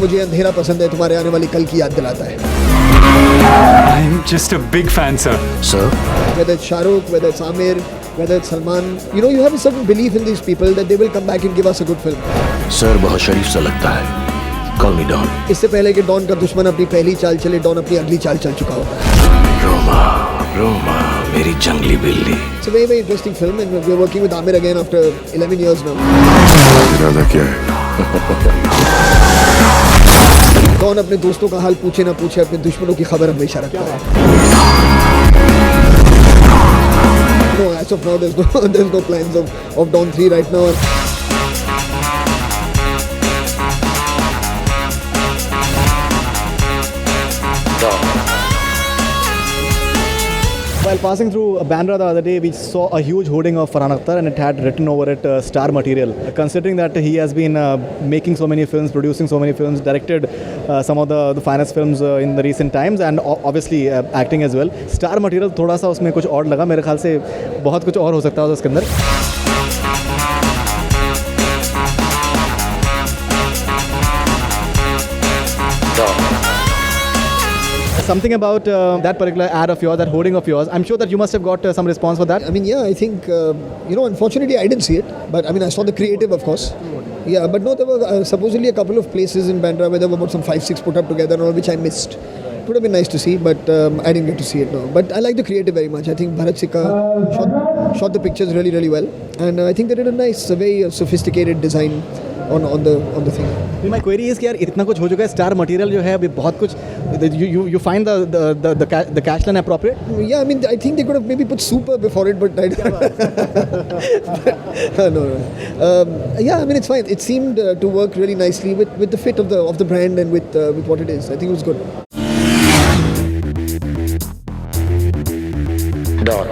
मुझे अंधेरा पसंद है तुम्हारे आने वाली कल की याद दिलाता है. I'm just a big fan, sir. Sir? Whether it's Shahrukh, whether it's Aamir, whether it's Salman, you know, you have a certain belief in these people that they will come back and give us a good film. Sir, बहुत शरीफ सा लगता है. Call me Don. इससे पहले कि don का दुश्मन अपनी पहली चाल चले, डॉन अपनी अगली चाल चल चुका होता है. रोमा, मेरी जंगली बिल्ली. It's a very, very interesting film and we're working with Aamir again after 11 years now. इरादा क्या है? डॉन अपने दोस्तों का हाल पूछे ना पूछे, अपने दुश्मनों की खबर हमेशा रखता है. No, as of now, there's no plans of Don 3 right now. While passing through Bandra the other day, we saw a huge hoarding of Farhan Akhtar and it had written over it star material. Considering that he has been making so many films, producing so many films, directed some of the finest films in the recent times and obviously acting as well. Star material थोड़ा सा उसमें कुछ और लगा, मेरे ख्याल से बहुत कुछ और हो सकता है उसके अंदर. Something about that particular ad of yours, that hoarding of yours. I'm sure that you must have got some response for that. I mean, yeah, I think, unfortunately I didn't see it. But I mean, I saw the creative, of course. Yeah, but no, there were supposedly a couple of places in Bandra where there were about some 5-6 put up together and all, which I missed. It would have been nice to see, but I didn't get to see it, no. But I like the creative very much. I think Bharat Sikka shot the pictures really, really well. And I think they did a nice, very sophisticated design on the thing. My query is कि यार इतना कुछ हो चुका है, star material जो है अभी बहुत कुछ, you find the cash line appropriate? Yeah, I mean, I think they could have maybe put super before it, but I no. Yeah, I mean, it's fine. It seemed to work really nicely with the fit of the brand and with what it is. I think it was good. Don.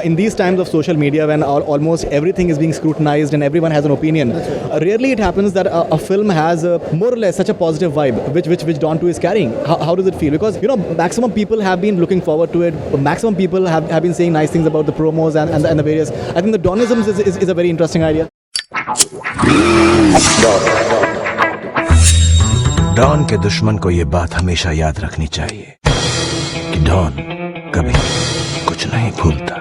In these times of social media when almost everything is being scrutinized and everyone has an opinion, rarely it happens that a film has more or less such a positive vibe which Don 2 is carrying. How does it feel? Because, maximum people have been looking forward to it. Maximum people have been saying nice things about the promos and the various. I think the Donisms is a very interesting idea. Don के दुश्मन को ये बात हमेशा याद रखनी चाहिए कि डॉन कभी कुछ नहीं भूलता.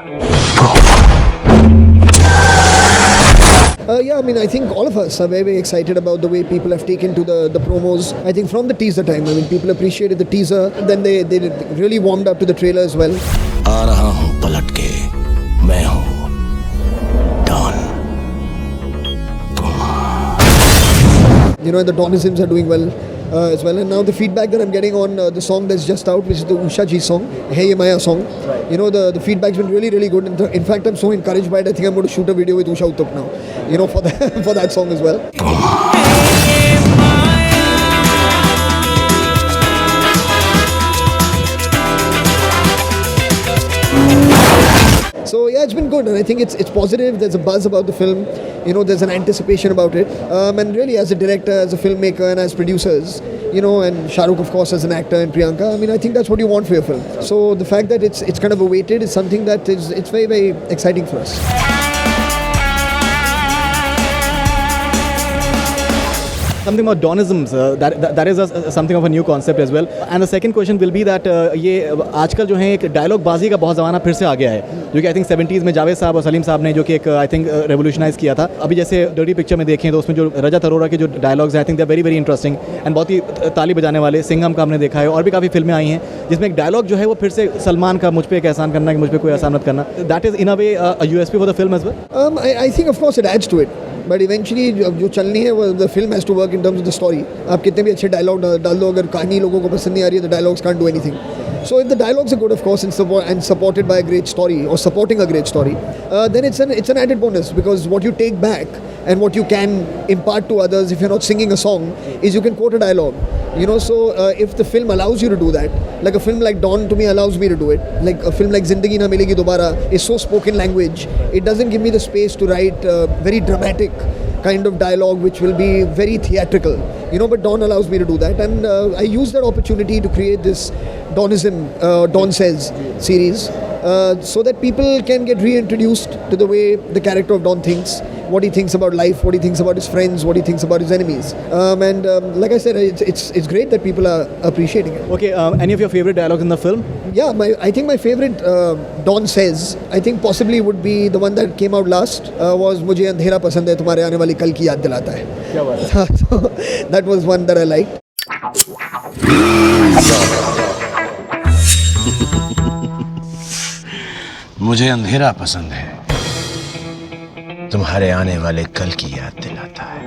Yeah, I mean, I think all of us are very, very excited about the way people have taken to the promos. I think from the teaser time, I mean, people appreciated the teaser. Then they really warmed up to the trailer as well. आ रहा हूँ पलट के, मैं हूँ don. And the Donisms are doing well as well. And now the feedback that I'm getting on the song that's just out, which is the Usha Ji song, Hey Ye Maya song, the feedback's been really, really good. In fact, I'm so encouraged by it. I think I'm going to shoot a video with Usha Uttup now, for that song as well. So yeah, it's been good, and I think it's positive. There's a buzz about the film. There's an anticipation about it. And really, as a director, as a filmmaker, and as producers, and Shahrukh, of course, as an actor, and Priyanka, I mean, I think that's what you want for your film. So the fact that it's kind of awaited is something that it's very, very exciting for us. Something about Donisms, that is something of a new concept as well. And the second question will be that ये आजकल जो है एक dialogue बाजी का बहुत ज़माना फिर से आ गया है, जो कि आई थिंक 70s में जावेद साहब और सलीम साहब ने जो कि एक आई थिंक रेवोल्यूशनाइज किया था. अभी जैसे डर्टी पिक्चर में देखें तो उसमें जो रजत अरोरा के जो डायलॉग्स हैं, I think they are very very interesting and बहुत ही ताली बजाने वाले. सिंघम का हमने देखा है और भी काफ़ी फिल्में आई हैं जिसमें एक डायलॉग जो है वो फिर से सलमान का मुझ पर एक एहसान करना कि मुझ पर कोई एहसान मत करना, that is in a way a USP for the film as well. I think of course it adds to it. But eventually जो चलनी है वो the film has to work in terms of the story. आप कितने भी अच्छे dialogue डाल दो, अगर कहानी लोगों को पसंद नहीं आ रही है, the dialogues can't do anything. So if the dialogues are good, of course, and supported by a great story or supporting a great story, then it's an added bonus, because what you take back and what you can impart to others if you're not singing a song is you can quote a dialogue. So if the film allows you to do that, like a film like Don to me allows me to do it, like a film like Zindagi Na Milegi Dobara is so spoken language, it doesn't give me the space to write very dramatic kind of dialogue which will be very theatrical, but Don allows me to do that, and I use that opportunity to create this Donism, Don Says series, so that people can get reintroduced to the way the character of Don thinks, what he thinks about life, what he thinks about his friends, what he thinks about his enemies. And like I said, it's great that people are appreciating it. Okay, any of your favorite dialogues in the film? Yeah, I think my favorite Don says, I think possibly would be the one that came out last, was मुझे अंधेरा पसंद है तुम्हारे आने वाली कल की याद दिलाता है. क्या बात है? So that was one that I liked. मुझे अंधेरा पसंद है, तुम्हारे आने वाले कल की याद दिलाता है.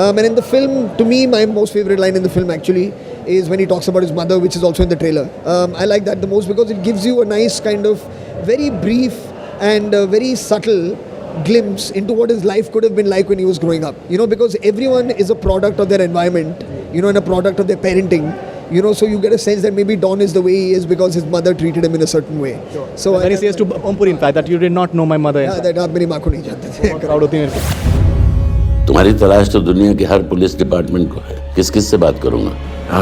And in the film, to me, my most favorite line in the film actually is when he talks about his mother, which is also in the trailer. I like that the most because it gives you a nice kind of very brief and very subtle glimpse into what his life could have been like when he was growing up. You know, because everyone is a product of their environment, you know, and a product of their parenting. You know, so you get a sense that maybe Don is the way he is because his mother treated him in a certain way. Sure. So when he says to Ompur, in fact, that you did not know my mother. Yeah, that आप मेरी माँ को नहीं जानते थे. बहुत proud होती है मेरे को. तुम्हारी तलाश तो दुनिया के हर पुलिस डिपार्टमेंट को है. किस से बात करूंगा?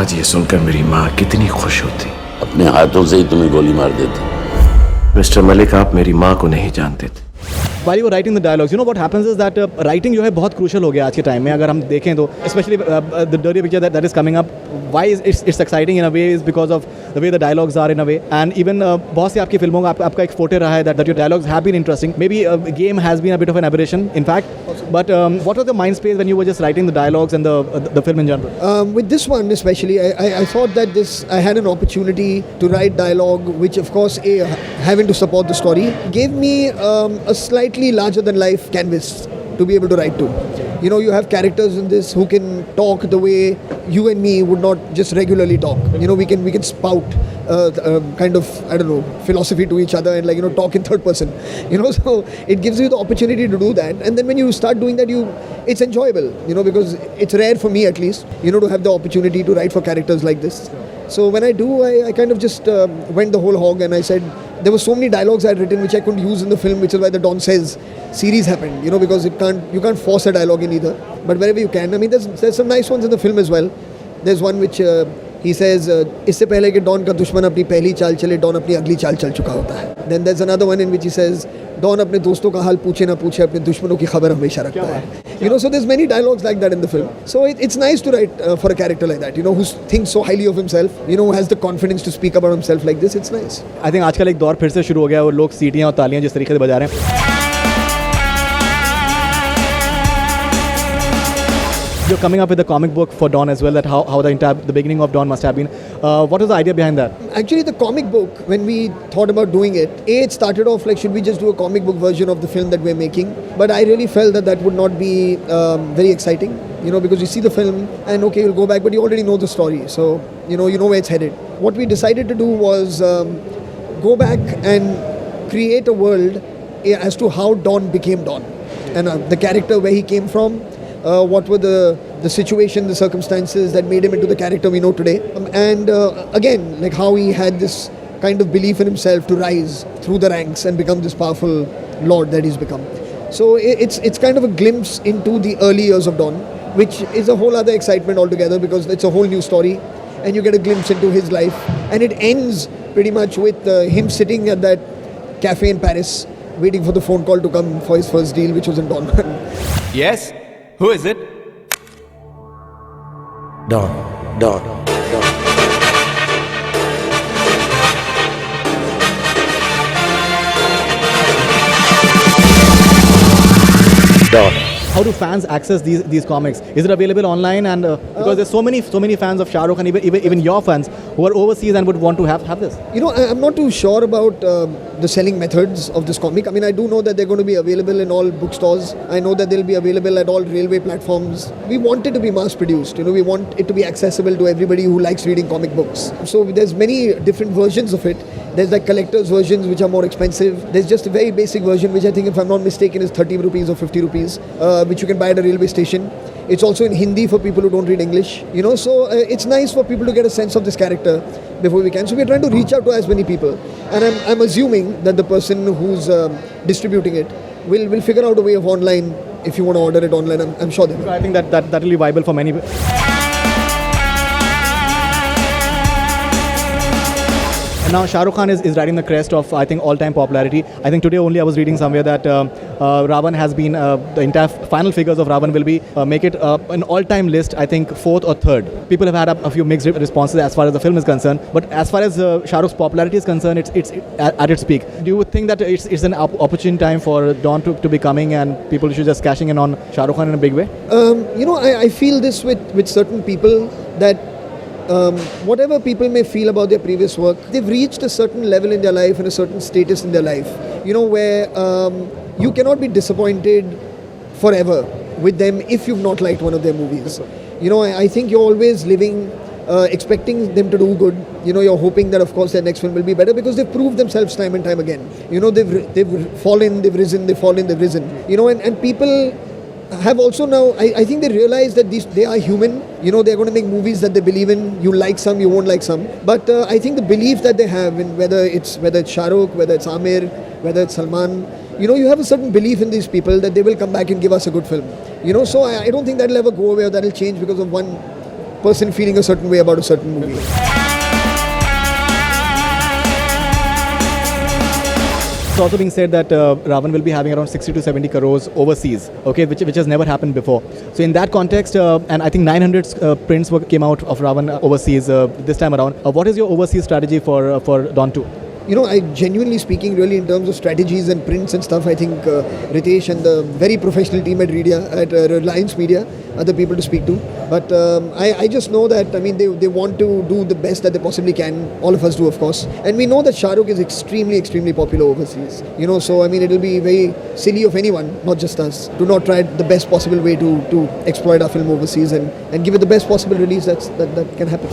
आज ये सुनकर मेरी माँ कितनी खुश होती. अपने हाथों से ही तुम्हें गोली मार देती. मिस्टर मलिक, आप मेरी माँ को नहीं जानते थे. While you were writing the dialogues, you know what happens is that writing जो है बहुत crucial हो गया आज के time में. अगर हम देखें तो especially the dirty picture that is coming up, why it's exciting in a way is because of the way the dialogues are in a way. And even बहुत सी आपकी फिल्मों का आपका एक forte रहा है that your dialogues have been interesting. Maybe game has been a bit of an aberration, in fact. But what was the mind space when you were just writing the dialogues and the film in general? With this one especially, I thought that I had an opportunity to write dialogue, which of course, having to support the story, gave me a slightly larger than life canvas to be able to write to. You know, you have characters in this who can talk the way you and me would not just regularly talk. You know, we can spout kind of, I don't know, philosophy to each other and like, you know, talk in third person. You know, so it gives you the opportunity to do that. And then when you start doing that, it's enjoyable, you know, because it's rare for me at least, you know, to have the opportunity to write for characters like this. So when I do, I kind of just went the whole hog and I said, there were so many dialogues I had written which I couldn't use in the film, which is why the Don Says series happened, you know, because you can't force a dialogue in either. But wherever you can, I mean, there's some nice ones in the film as well. There's one which he says, इससे पहले कि Don का दुश्मन अपनी पहली चाल चले, Don अपनी अगली चाल चल चुका होता है. Then there's another one in which he says, Don अपने दोस्तों का हाल पूछे ना पूछे, अपने दुश्मनों की खबर हमेशा रखता है. You know, so there's many dialogues like that in the film. So it's nice to write for a character like that, you know, who thinks so highly of himself, you know, who has the confidence to speak about himself like this. It's nice. I think आजकल एक दौर फिर से शुरू हो गया और लोग सीटियाँ और तालियाँ जिस तरीके से बजा रहे हैं. You're coming up with a comic book for Don as well, that how the beginning of Don must have been. What was the idea behind that? Actually, the comic book, when we thought about doing it, it started off like, should we just do a comic book version of the film that we're making? But I really felt that would not be very exciting, you know, because you see the film and okay, you'll go back, but you already know the story. So, you know where it's headed. What we decided to do was go back and create a world as to how Don became Don. And the character, where he came from, what were the situation, the circumstances that made him into the character we know today. And again, like how he had this kind of belief in himself to rise through the ranks and become this powerful lord that he's become. So it's kind of a glimpse into the early years of Don, which is a whole other excitement altogether because it's a whole new story and you get a glimpse into his life. And it ends pretty much with him sitting at that cafe in Paris waiting for the phone call to come for his first deal, which was in Don. Yes? Who is it? Don. Don. How do fans access these comics? Is it available online? And because there's so many fans of Shahrukh and even your fans who are overseas and would want to have this. You know, I'm not too sure about the selling methods of this comic. I mean, I do know that they're going to be available in all bookstores. I know that they'll be available at all railway platforms. We want it to be mass produced. You know, we want it to be accessible to everybody who likes reading comic books. So there's many different versions of it. There's like collector's versions which are more expensive. There's just a very basic version which I think, if I'm not mistaken, is 30 rupees or 50 rupees, which you can buy at a railway station. It's also in Hindi for people who don't read English. You know, so it's nice for people to get a sense of this character before we can. So we're trying to reach out to as many people. And I'm assuming that the person who's distributing it will figure out a way of online. If you want to order it online, I'm sure they will. I think that will be viable for many. And now Shahrukh Khan is riding the crest of, I think, all-time popularity. I think today only I was reading somewhere that Ravan has been, the entire final figures of Ravan will be, make it an all-time list, I think, 4th or 3rd. People have had a few mixed responses as far as the film is concerned. But as far as Shah Rukh's popularity is concerned, it's at its peak. Do you think that it's an opportune time for Don to be coming and people should just cashing in on Shahrukh Khan in a big way? I feel this with certain people that whatever people may feel about their previous work, they've reached a certain level in their life and a certain status in their life, where you cannot be disappointed forever with them if you've not liked one of their movies. I think you're always living expecting them to do good. You're hoping that, of course, their next film will be better because they've proved themselves time and time again. They've fallen, they've risen, they've fallen, they've risen. And people have also now, I think they realize that they are human. They're going to make movies that they believe in. You like some, you won't like some. But I think the belief that they have in whether it's Shahrukh, whether it's Aamir, whether it's Salman, you have a certain belief in these people that they will come back and give us a good film. So I don't think that'll ever go away or that'll change because of one person feeling a certain way about a certain movie. It's also being said that Ravan will be having around 60 to 70 crores overseas, okay, which has never happened before. So in that context, and I think 900 prints came out of Ravan overseas this time around. What is your overseas strategy for Don 2? I genuinely speaking, really in terms of strategies and prints and stuff, I think Ritesh and the very professional team at Reliance Media are the people to speak to. But I just know that, they want to do the best that they possibly can. All of us do, of course. And we know that Shahrukh is extremely, extremely popular overseas. So, it'll be very silly of anyone, not just us, to not try the best possible way to exploit our film overseas and give it the best possible release that can happen.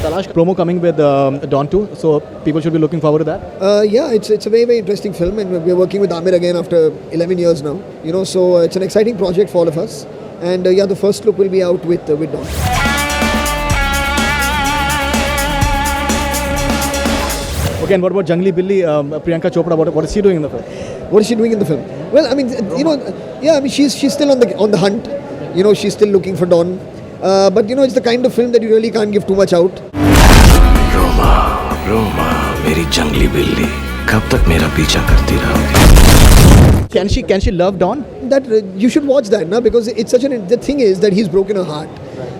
Talaash promo coming with Don 2, so people should be looking forward to that? Yeah, it's a very, very interesting film, and we're working with Aamir again after 11 years now. So it's an exciting project for all of us. And the first look will be out with Don. Okay, and what about Junglee, Billi, Priyanka Chopra, what is she doing in the film? What is she doing in the film? Well, she's still on the hunt. She's still looking for Don. But it's the kind of film that you really can't give too much out. Roma मेरी जंगली बिल्ली कब तक मेरा पीछा करती रहोगी? Can she love Don? That you should watch that, na, because it's the thing is that he's broken her heart,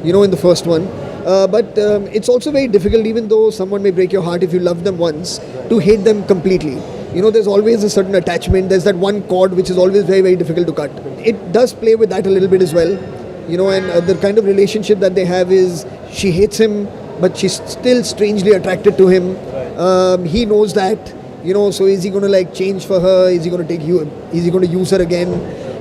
in the first one. But it's also very difficult, even though someone may break your heart if you love them once, to hate them completely. There's always a certain attachment. There's that one chord which is always very, very difficult to cut. It does play with that a little bit as well. And the kind of relationship that they have is she hates him, but she's still strangely attracted to him. He knows that, so is he going to change for her? Is he going to use her again?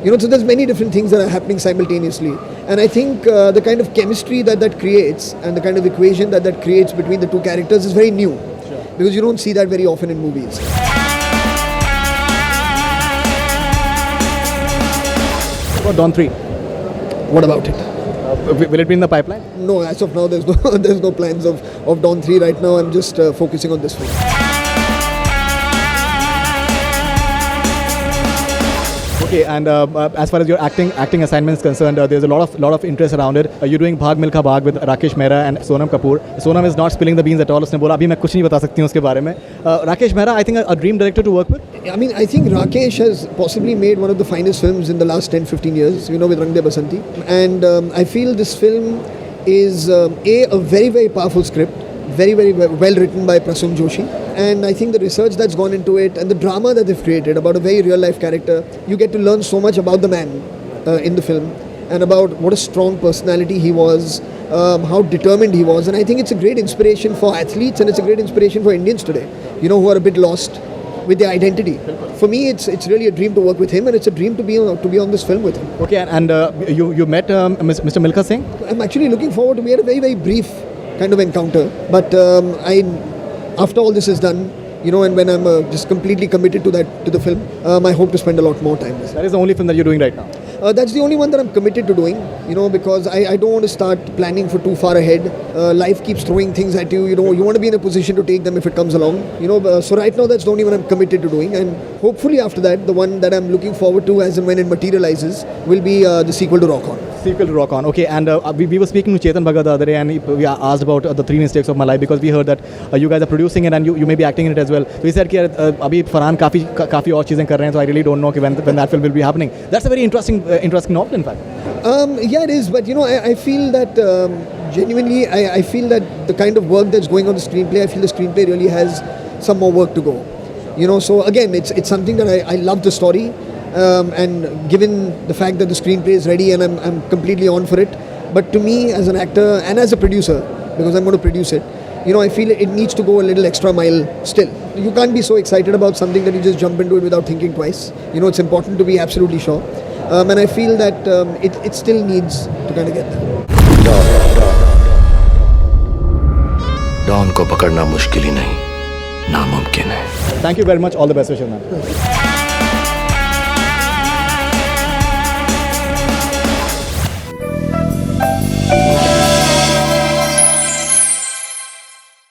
So there's many different things that are happening simultaneously. And I think the kind of chemistry that creates and the kind of equation that creates between the two characters is very new. Sure. Because you don't see that very often in movies. What about Don 3? What about it? Will it be in the pipeline? No, as of now, there's no plans of Don 3 right now. I'm just focusing on this film. Okay, and as far as your acting assignment is concerned, there's a lot of interest around it. You're doing Bhaag Milkha Bhaag with Rakesh Mehra and Sonam Kapoor. Sonam is not spilling the beans at all. उसने बोला अभी मैं कुछ नहीं बता सकती हूँ उसके बारे में. Rakesh Mehra, I think a dream director to work with. I think Rakesh has possibly made one of the finest films in the last 10-15 years. With Rang De Basanti, and I feel this film is a very, very powerful script. Very, very well written by Prasum Joshi. And I think the research that's gone into it and the drama that they've created about a very real life character, you get to learn so much about the man in the film and about what a strong personality he was, how determined he was. And I think it's a great inspiration for athletes and it's a great inspiration for Indians today, who are a bit lost with their identity. For me, it's really a dream to work with him and it's a dream to be on this film with him. Okay, and you met Mr. Milkha Singh? I'm actually looking forward to. We had a very, very brief kind of encounter, but after all this is done, and when I'm just completely committed to the film, I hope to spend a lot more time with it. That is the only film that you're doing right now? That's the only one that I'm committed to doing, because I don't want to start planning for too far ahead. Life keeps throwing things at you, you want to be in a position to take them if it comes along, so right now that's the only one I'm committed to doing, and hopefully after that, the one that I'm looking forward to as and when it materializes will be the sequel to Rock On. Sequel to Rock On. Okay, and we were speaking to Chetan Bhagat the other day, and we asked about the 3 mistakes of my life, because we heard that you guys are producing it and you may be acting in it as well. So he said कि अभी फरहान काफ़ी और चीज़ें कर रहे हैं, so I really don't know when that film will be happening. That's a very interesting novel, in fact. Yeah, it is, but you know, I feel that genuinely, I feel that the kind of work that's going on the screenplay, I feel the screenplay really has some more work to go. You know, so again, it's something that I love the story, and given the fact that the screenplay is ready and I'm completely on for it. But to me, as an actor and as a producer, because I'm going to produce it, you know, I feel it needs to go a little extra mile still. You can't be so excited about something that you just jump into it without thinking twice. You know, it's important to be absolutely sure. And I feel that it still needs to kind of get there. Don को पकड़ना मुश्किल ही नहीं, नामुमकिन है. Thank you very much. All the best wishes, man.